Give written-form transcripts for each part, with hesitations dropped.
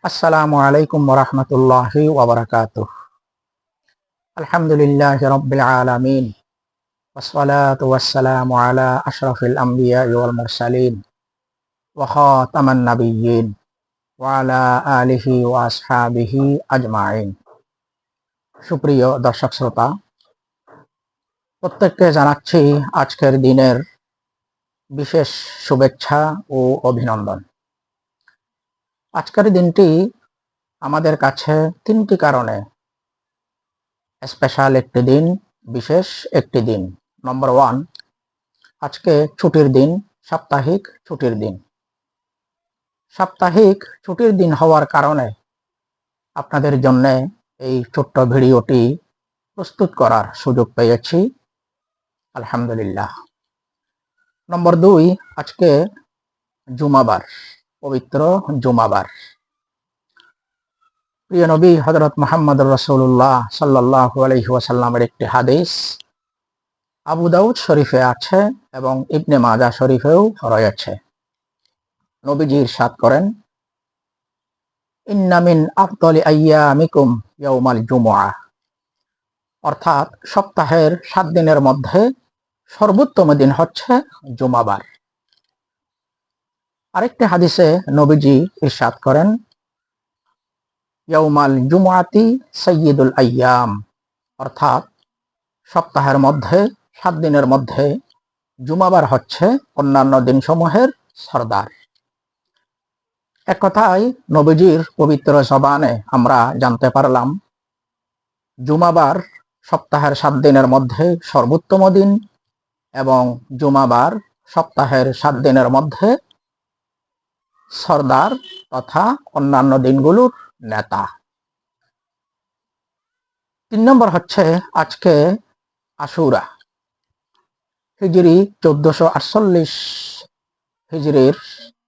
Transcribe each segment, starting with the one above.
আসসালামু আলাইকুম ওরহমতুল্লাহি ওয়াবারাকাতুহ। আলহামদুলিল্লাহি রাব্বিল আলামিন ওয়াসসালাতু ওয়াসসালামু আলা আশরাফিল আমবিয়া ওয়াল মুরসালিন ওয়া খাতামান নাবিয়্যিন ওয়া আলা আলিহি ওয়া আসহাবিহি আজমাইন। সুপ্রিয় দর্শক শ্রোতা, প্রত্যেককে জানাচ্ছি আজকের দিনের বিশেষ শুভেচ্ছা ও অভিনন্দন। আজকের দিনটি আমাদের কাছে তিনটি কারণে স্পেশাল একটি দিন, বিশেষ একটি দিন। নম্বর 1, আজকে ছুটির দিন, সাপ্তাহিক ছুটির দিন। সাপ্তাহিক ছুটির দিন হওয়ার কারণে আপনাদের জন্য এই ছোট্ট ভিডিওটি প্রস্তুত করার সুযোগ পেয়েছি, আলহামদুলিল্লাহ। নম্বর 2, আজকে জুমাবার, পবিত্র জুমাবার। প্রিয় নবী হযরত মুহাম্মদ রাসূলুল্লাহ সাল্লাল্লাহু আলাইহি ওয়াসাল্লামের একটি হাদিস আবু দাউদ শরীফে আছে এবং ইবনে মাজাহ শরীফেও রয়েছে। নবীজি ইরশাদ করেন, ইন্না মিন আফদলি আইয়ামিকুম ইয়াউমাল জুমআহ, অর্থাৎ সপ্তাহের 7 দিনের মধ্যে সর্বোত্তম দিন হচ্ছে জুমাবার। আরেকটি হাদিসে নবীজি ইরশাদ করেন, ইয়াউমাল জুমআতি সাইয়্যিদুল আইয়াম, অর্থাৎ সপ্তাহের মধ্যে 7 দিনের মধ্যে জুমাবার হচ্ছে অন্যান্য দিনসমূহের সরদার। এক কথায় নবীজির পবিত্র জবানে আমরা জানতে পারলাম জুমাবার সপ্তাহের 7 দিনের মধ্যে সর্বোত্তম দিন এবং জুমাবার সপ্তাহের 7 দিনের মধ্যে সরদার তথা অন্যান্য দিনগুলোর নেতা। 3 নম্বর হচ্ছে আজকে আশুরা। হিজরি 1448 হিজরির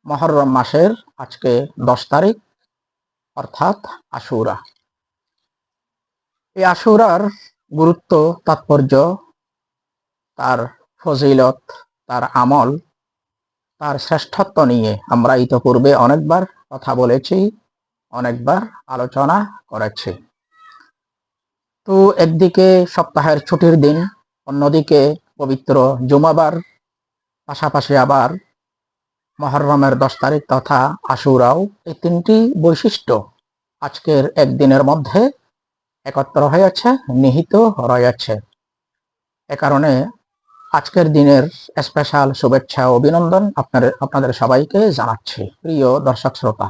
মুহররম মাসের আজকে 10 তারিখ, অর্থাৎ আশুরা। এই আশুরার গুরুত্ব, তাৎপর্য, তার ফজিলত, তার আমল, তার শ্রেষ্ঠত্ব নিয়ে আমরা ইতোপূর্বে অনেকবার কথা বলেছি, অনেকবার আলোচনা করেছি। তো একদিকে সপ্তাহের ছুটির দিন, অন্যদিকে পবিত্র জুমাবার, পাশাপাশি আবার মুহররমের 10 তারিখ তথা আশুরাও, এই তিনটি বৈশিষ্ট্য আজকের একদিনের মধ্যে একত্র হয়েছে, নিহিত রয়েছে। এ কারণে আজকের দিনের স্পেশাল শুভেচ্ছা ও অভিনন্দন আপনাদের সবাইকে জানাচ্ছি, প্রিয় দর্শক শ্রোতা।